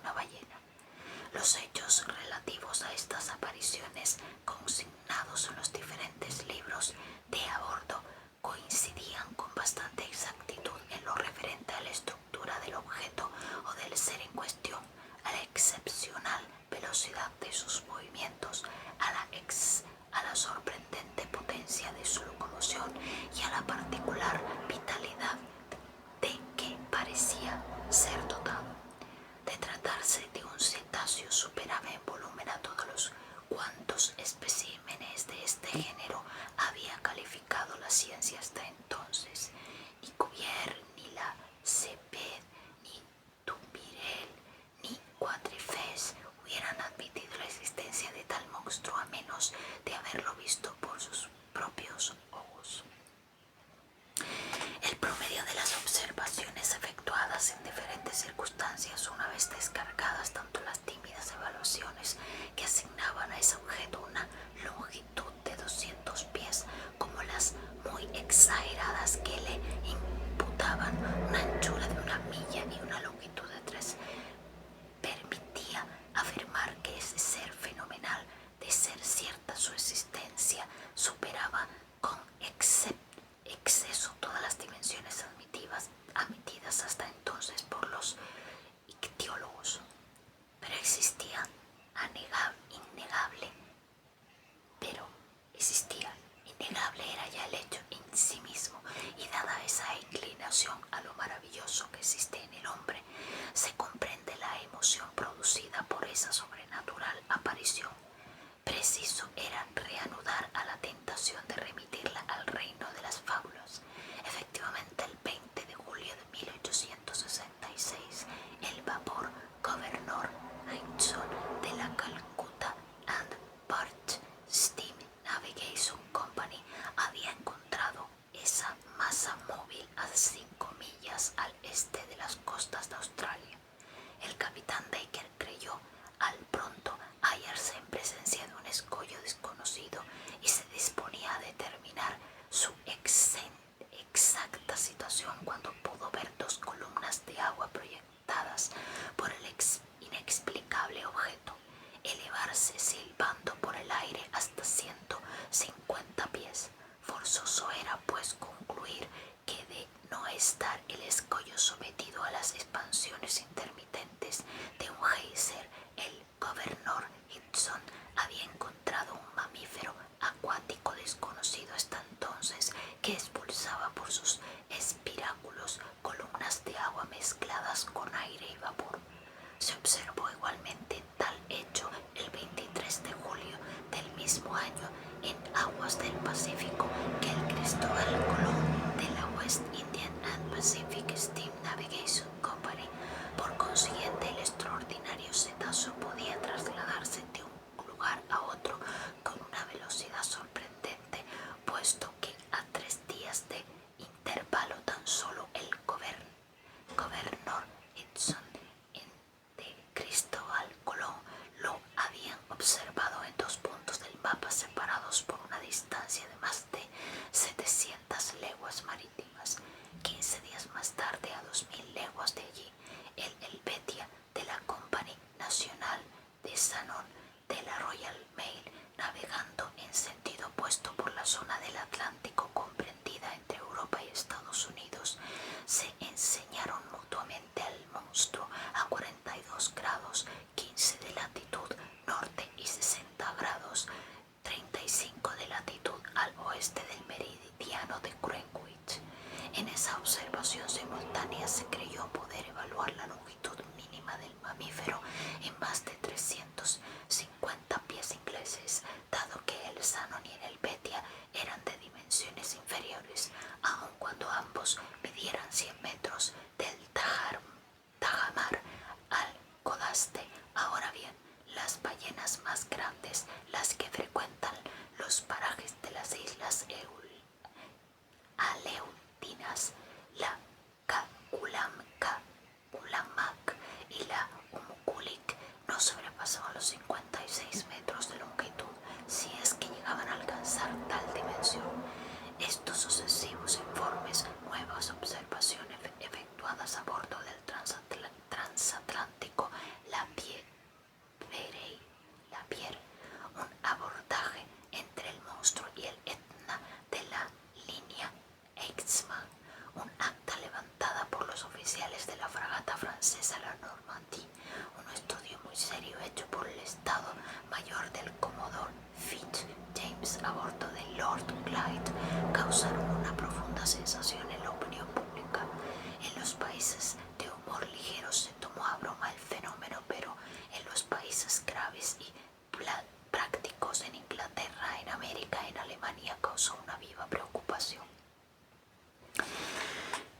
una ballena. Los hechos relativos a estas apariciones, consignados en los diferentes libros de a bordo, coincidían con bastante exactitud en lo referente a la estructura del objeto o del ser en cuestión, a la excepcional velocidad de sus movimientos, a la sorprendente potencia de su locomoción y a la particular vitalidad de que parecía ser dotado. De tratarse de un cetáceo, superaba en volumen a todos los cuantos especímenes de este género había calificado la ciencia hasta entonces. Ni Cuvier, ni la Ceped, ni Dumbirel, ni Quatrefages hubieran admitido la existencia de tal monstruo a menos de haberlo visto por sus propios ojos. El promedio de las observaciones efectuadas en diferentes circunstancias, una vez descargadas tanto las tímidas evaluaciones que asignaban a ese objeto una longitud de 200 pies como las muy exageradas que le imputaban una anchura de 1 milla y una longitud de 3, permitía afirmar que ese ser fenomenal, de ser cierta su existencia, superaba con exceso todas las dimensiones admitidas hasta entonces por los ictiólogos. Pero existía innegable era ya el hecho en sí mismo, y dada esa inclinación a lo maravilloso que existe en el hombre, se comprende la emoción producida por esa sobrenatural aparición. Preciso era reanudar a la tentación de remitirla al reino de las fábulas. Efectivamente, el 20 de julio de 1866, el vapor Governor Hudson de la Calcutta and Barge Steam Navigation Company había encontrado esa masa móvil a 5 millas al este de las costas de Australia. El capitán Baker creyó al pronto hallarse en presencia de un escollo desconocido y se disponía a determinar su exacta situación cuando pudo ver 2 columnas de agua proyectadas por el inexplicable objeto elevarse silbando por el aire hasta 150 pies. Forzoso era pues concluir que de no estar el escollo sometido a las expansiones intermitentes de un geyser, el Governor Hudson había encontrado un mamífero acuático desconocido hasta entonces, que expulsaba por sus espiráculos columnas de agua mezcladas con aire y vapor. Se observó igualmente tal hecho el 23 de julio del mismo año en aguas del Pacífico, que el Cristóbal Colón de la West Indian and Pacific Steam Navigation Company. Por consiguiente, el extraordinario cetáceo podía trasladarse de un lugar a otro con una velocidad sorprendente, puesto que a 3 días de intervalo tan solo el Governor Hudson de Cristóbal Colón lo habían observado en 2 puntos del mapa separados por una distancia de más de 700 leguas marítimas. 15 días más tarde, a 2000 leguas de allí, el Helvetia de la Compagnie Nacional de Shannon de la Royal Mail, navegando en sentido opuesto por la zona del Atlántico comprendida entre Europa y Estados Unidos, se enseñaron mutuamente al monstruo a 42 grados 15 de latitud norte y 60 grados 35 de latitud al oeste del meridiano de Greenwich. En esa observación simultánea se creyó poder evaluar la longitud mínima del mamífero en más de 350 pies ingleses, dado que el Shannon y el Helvetia eran de dimensiones inferiores, aun cuando ambos midieran 100 metros del tajamar al codaste. Ahora bien, las ballenas más grandes, las que frecuentan los parajes de las islas Aleutinas, la Ulamak y la Umukulik, no sobrepasaban los 56 metros de longitud, si es que llegaban a alcanzar tal dimensión. Estos sucesivos informes, nuevas observaciones efectuadas a bordo del transatlántico, la Estado Mayor del Commodore Fitz James a bordo del Lord Clyde causaron una profunda sensación en la opinión pública. En los países de humor ligero se tomó a broma el fenómeno, pero en los países graves y prácticos, en Inglaterra, en América, en Alemania, causó una viva preocupación.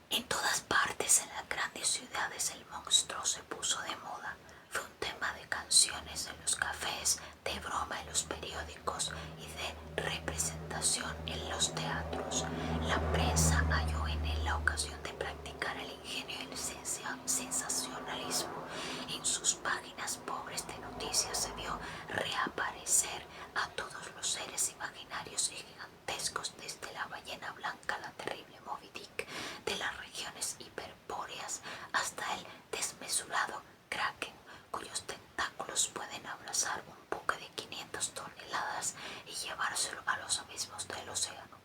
En todas partes, en las grandes ciudades, el monstruo se puso de moda. Fue un tema de canciones en los cafés, de broma en los periódicos y de representación en los teatros. La prensa halló en él la ocasión de practicar el ingenio y el sensacionalismo. En sus páginas pobres de noticias se vio reaparecer a todos los seres imaginarios y gigantescos, desde la ballena blanca, la terrible Moby Dick de las regiones hiperbóreas, hasta el desmesurado kraken, cuyos tentáculos pueden abrazar un buque de 500 toneladas y llevárselo a los abismos del océano.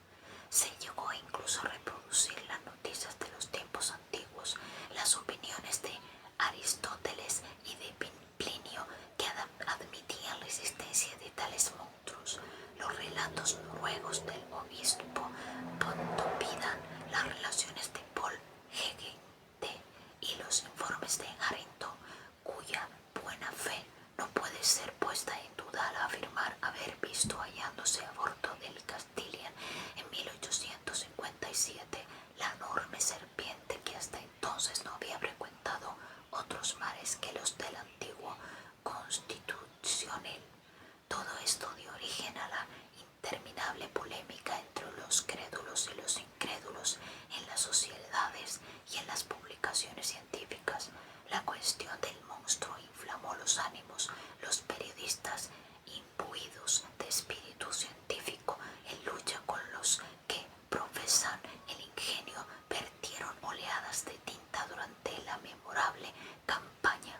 Se llegó incluso a reproducir las noticias de los tiempos antiguos, las opiniones de Aristóteles y de Plinio, que admitían la existencia de tales monstruos, los relatos noruegos del obispo Pontoppidan, las relaciones de Paul Hegente y los informes de Harrington, cuya buena fe no puede ser puesta en duda al afirmar haber visto hallándose a bordo del Castilian en 1857 la enorme serpiente que hasta entonces no había frecuentado otros mares que los del antiguo Constitucional. Todo esto dio origen a la interminable polémica entre los crédulos y los incrédulos en las sociedades y en las publicaciones científicas. La cuestión del monstruo inflamó los ánimos. Los periodistas, imbuidos de espíritu científico, en lucha con los que profesan el ingenio, vertieron oleadas de tinta durante la memorable campaña.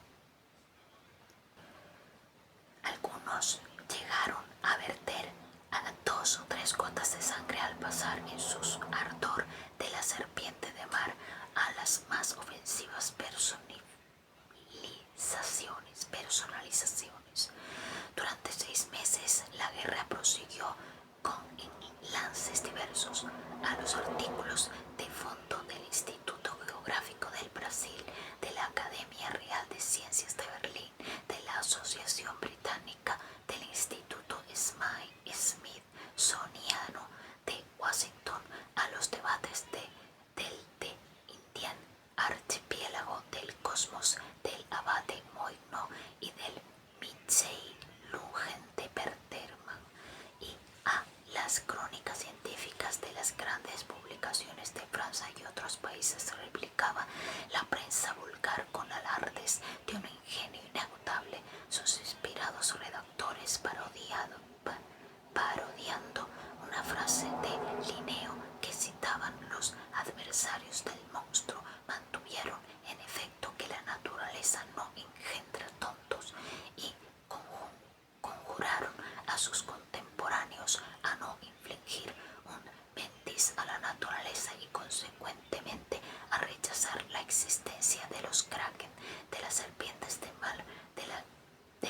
Algunos llegaron a verter a 2 o 3 gotas de sangre al pasar en su ardor de la serpiente de mar a las más ofensivas personalizaciones. Durante 6 meses la guerra prosiguió con lances diversos a los artículos de fondo del Instituto Geográfico del Brasil, de la Academia Real de Ciencias de Berlín, de la Asociación Británica, del Instituto Smithsoniano de Washington, a los debates del Indian Archipiélago, del Cosmos, del Abate Moigno y del Mitsei Lungen de Perterman, y a las crónicas científicas de las grandes publicaciones de Francia y otros países. Replicaba la prensa vulgar con alardes de un ingenio inagotable. Sus inspirados redactores, parodiando una frase de Linneo que citaban los adversarios del monstruo, mantuvieron en efecto que la naturaleza no engendra tontos, y conjuraron a sus contemporáneos a no infligir un bendiz a la naturaleza y consecuentemente a rechazar la existencia de los kraken, de las serpientes de mar, de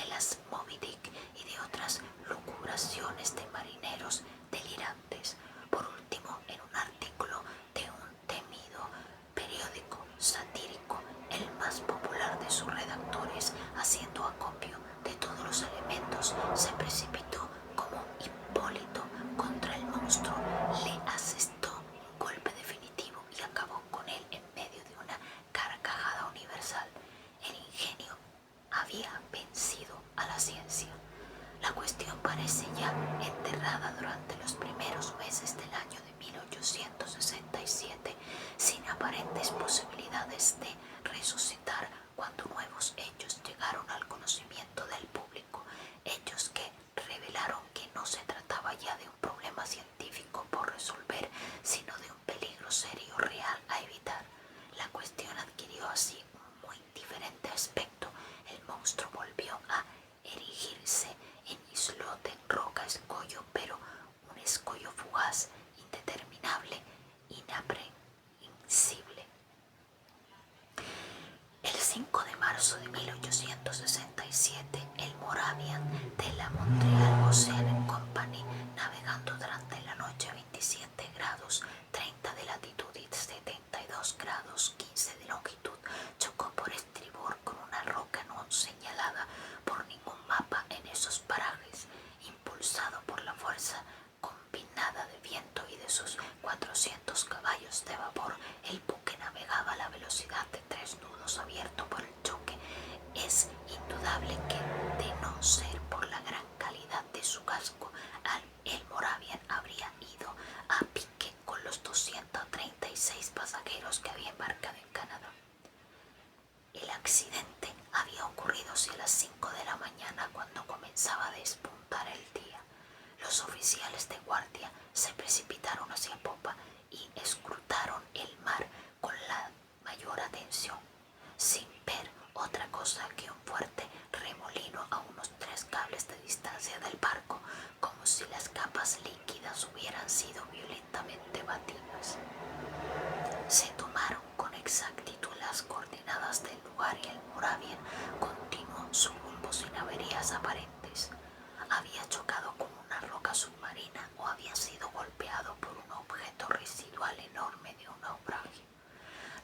las Moby Dick y de otras lucubraciones de marineros delirantes. Por último, en un artículo de un temido periódico satírico, el más popular de sus redactores, haciendo acopio de todos los elementos, se precipitó como Hipólito contra el monstruo, le asestó un golpe definitivo y acabó con él en medio de una carcajada universal. El ingenio había vencido a la ciencia. La cuestión parece ya enterrada durante los primeros meses del año de 1867, sin aparentes posibilidades de resucitar, cuando nuevos hechos llegaron al conocimiento del público, hechos que revelaron que no se trataba ya de un problema científico por resolver, sino de un peligro serio real a evitar. La cuestión adquirió así un muy diferente aspecto. El monstruo volvió a erigirse en islote, roca, escollo, pero un escollo fugaz, indeterminable, inaprehensible. El 5 de marzo de 1867, el Moravia las 5 de la mañana, cuando comenzaba a despuntar el día. Los oficiales de guardia se precipitaron hacia popa y escrutaron el mar con la mayor atención, sin ver otra cosa que un fuerte remolino a unos 3 cables de distancia del barco, como si las capas líquidas hubieran sido violentamente batidas. Se tomaron con exactitud las coordenadas del lugar y el Moravian continuó su rumbo sin averías aparentes. Había chocado con una roca submarina o había sido golpeado por un objeto residual enorme de un naufragio.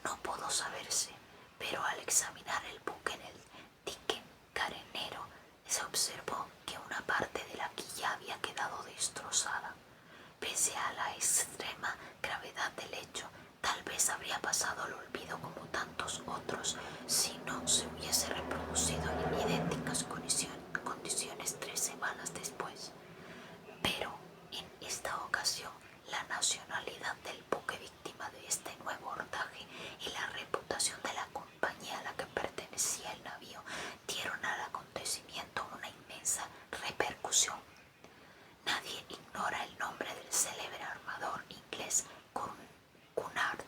No pudo saberse, pero al examinar el buque en el dique carenero se observó que una parte de la quilla había quedado destrozada. Pese a la extrema gravedad del hecho, tal vez habría pasado al olvido como tantos otros si no se hubiese reproducido en idénticas condiciones 3 semanas después. Pero en esta ocasión, la nacionalidad del buque víctima de este nuevo hordaje y la reputación de la compañía a la que pertenecía el navío dieron al acontecimiento una inmensa repercusión. Nadie ignora el nombre del célebre armador inglés Cunard,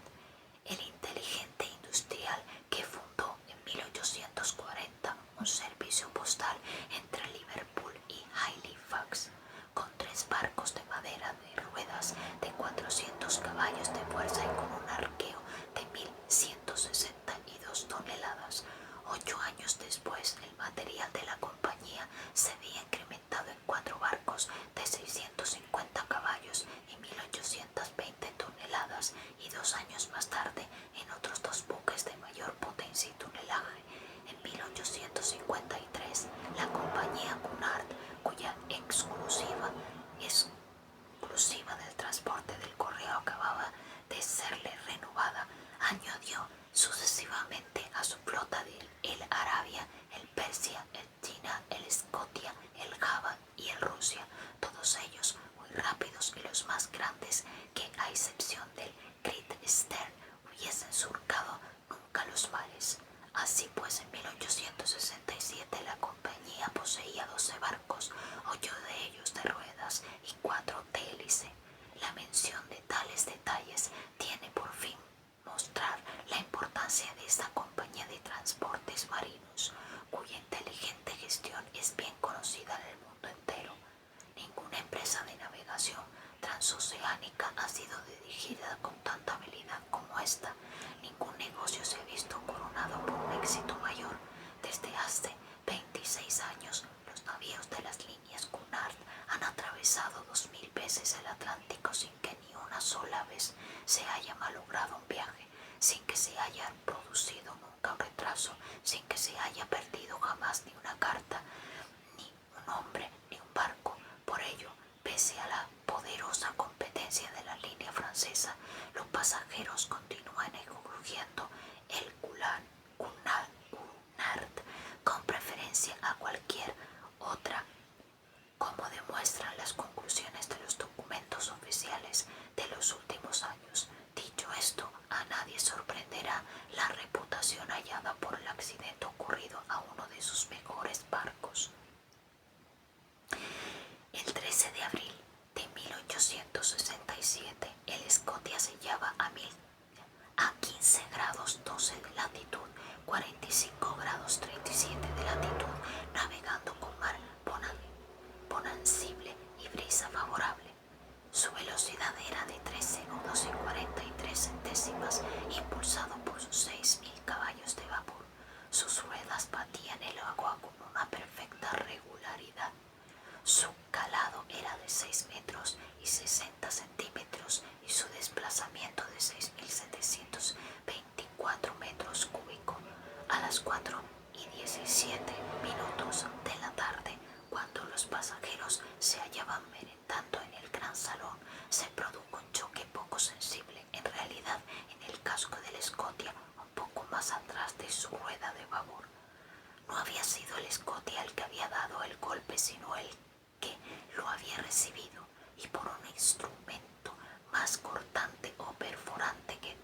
el inteligente industrial que fundó en 1840 un servicio postal entre Liverpool y Halifax, con 3 barcos de madera de ruedas de 400 caballos de fuerza y con un arqueo de 1.162 toneladas. 8 años después, el material de la compañía se había incrementado en 4 barcos de 650 caballos y 1.820 toneladas, y 2 años más tarde en otros 2 buques de mayor potencia y tonelaje. En 1853, la compañía Cunard, cuya exclusiva del transporte del correo acababa de serle renovada, añadió sucesivamente a su flota el Arabia, el Persia, el China, el Scotia, el Java y el Rusia, todos ellos muy rápidos y los más grandes que, a excepción del Great Eastern, hubiesen surcado nunca los mares. Así pues, en 1867 la compañía poseía 12 barcos, 8 de ellos de ruedas y 4 de hélice. La mención de tales detalles tiene por fin mostrar la importancia de esta compañía de transportes marinos, cuya inteligente gestión es bien conocida en el mundo entero. Ninguna empresa de navegación transoceánica ha sido dirigida con tanta habilidad como esta. Ningún negocio se ha visto coronado por un éxito mayor. Desde hace 26 años, los navíos de las líneas Cunard han atravesado 2000 veces el Atlántico sin que ni una sola vez se haya malogrado un viaje, sin que se haya producido nunca un retraso, sin que se haya perdido jamás ni una carta, ni un hombre, ni un barco. Por ello, pese a la poderosa competencia de la línea francesa, los pasajeros continúan escogiendo el Cunard con preferencia a cualquier otra, como demuestran las conclusiones de los documentos oficiales de los últimos años. Dicho esto, a nadie sorprenderá la reputación hallada por el accidente ocurrido a uno de sus mejores barcos. El 13 de abril de 1867, el Scotia se hallaba a 15 grados 12 de latitud, 45 grados 37 de latitud, navegando con mar bonancible y brisa favorable. Su velocidad era de 13 nudos y 43 centésimas, impulsado por sus 6.000 caballos de vapor. Sus ruedas batían el agua con una perfecta regularidad. Su calado era de 6 metros y 60 centímetros y su desplazamiento de 6.724 metros cúbicos. A las 4:17 de la tarde, cuando los pasajeros se hallaban merendando en el gran salón, se produjo un choque poco sensible, en realidad en el casco del Scotia, un poco más atrás de su rueda de babor. No había sido el Scotia el que había dado el golpe, sino el que lo había recibido, y por un instrumento más cortante o perforante que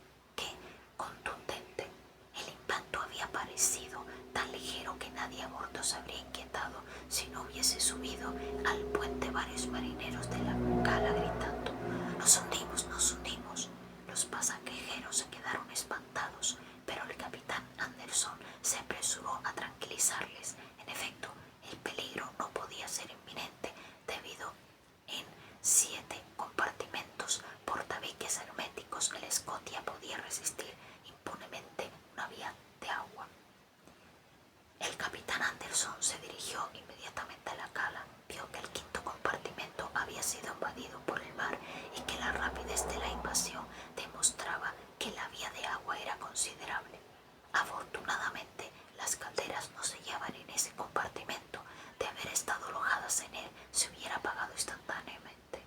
contundente. El impacto había parecido tan ligero que nadie a bordo se habría inquietado si no hubiese subido al puente varios marineros de la cala gritando: «¡Nos hundimos, nos hundimos!». Los pasajeros se quedaron espantados, pero el capitán Anderson se apresuró a tranquilizarles. En efecto, el peligro no podía ser inminente debido en 7 compartimentos portabuques herméticos el Scotia podía resistir impunemente una vía de agua. El capitán Anderson se dirigió inmediatamente a la cala, vio que el quinto compartimento había sido invadido por el mar y que la rapidez de la invasión demostraba que la vía de agua era considerable. Afortunadamente, las calderas no se hallaban en ese compartimento. De haber estado alojadas en él, se hubiera apagado instantáneamente.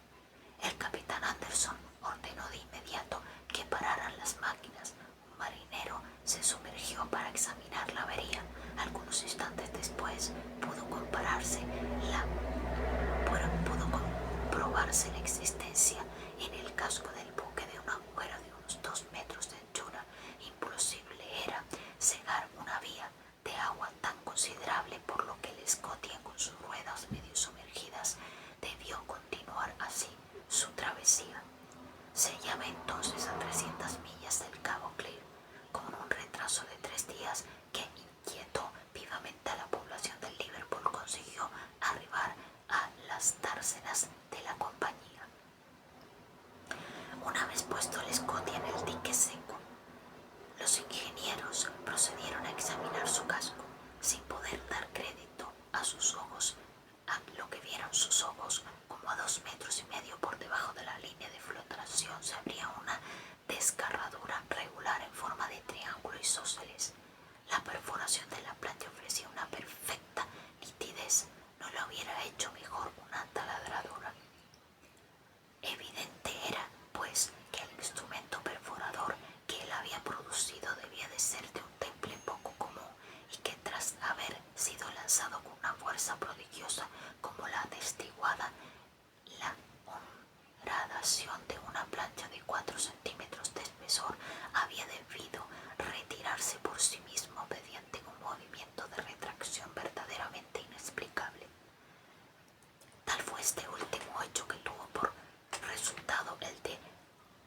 El capitán Anderson ordenó de inmediato que pararan las máquinas. Un marinero se sumergió para examinar la avería. Algunos instantes después pudo comprobarse la existencia en el casco del buque de un agujero de unos 2 metros de anchura. Imposible era cegar una vía de agua tan considerable, por lo que el Scotia, con sus ruedas medio sumergidas, debió continuar así su travesía. Se hallaba entonces a 300 millas del Cabo Clear, con un retraso de 3 días que inquietó vivamente a la población de Liverpool. Consiguió arribar a las dársenas de la compañía. Una vez puesto el Scotia en el dique seco, los ingenieros procedieron a examinar su casco, sin poder dar crédito a sus ojos, a lo que vieron sus ojos. Como a 2,5 metros por debajo de la línea de flotación se abría una desgarradura regular en forma de triángulo isósceles. La perforación de la plancha ofrecía una perfecta nitidez. No lo hubiera hecho mejor una taladradora. Evidente era, pues, que el instrumento perforador que él había producido debía de ser de un temple poco común, y que tras haber sido lanzado con una fuerza prodigiosa, como la atestiguada la honradación de una plancha de 4 centímetros de espesor, había debido retirarse por sí mismo mediante un movimiento de retracción verdaderamente inexplicable. Tal fue este último hecho, que tuvo por resultado el de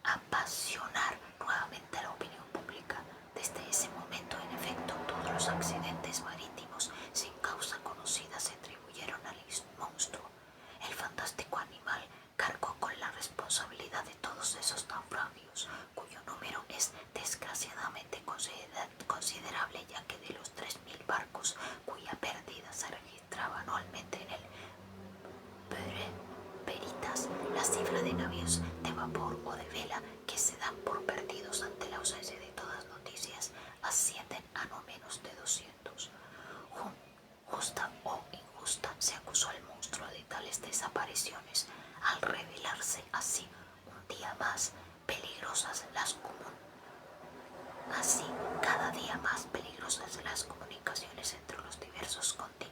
apasionar nuevamente a la opinión pública. Desde ese momento, en efecto, todos los accidentes marítimos sin causa conocida se atribuyeron al monstruo. El fantástico animal cargó con la responsabilidad de todos esos naufragios, cuyo número es desgraciadamente considerable, ya que de los 3,000 barcos cuya pérdida se registraba anualmente en el Veritas, la cifra de navíos de vapor o de vela que se dan por perdidos ante la ausencia de todas noticias ascienden a no menos de 200. Justa o injusta, se acusó al monstruo de tales desapariciones, al revelarse así un día más peligrosas cada día más peligrosas las comunicaciones entre los diversos continentes.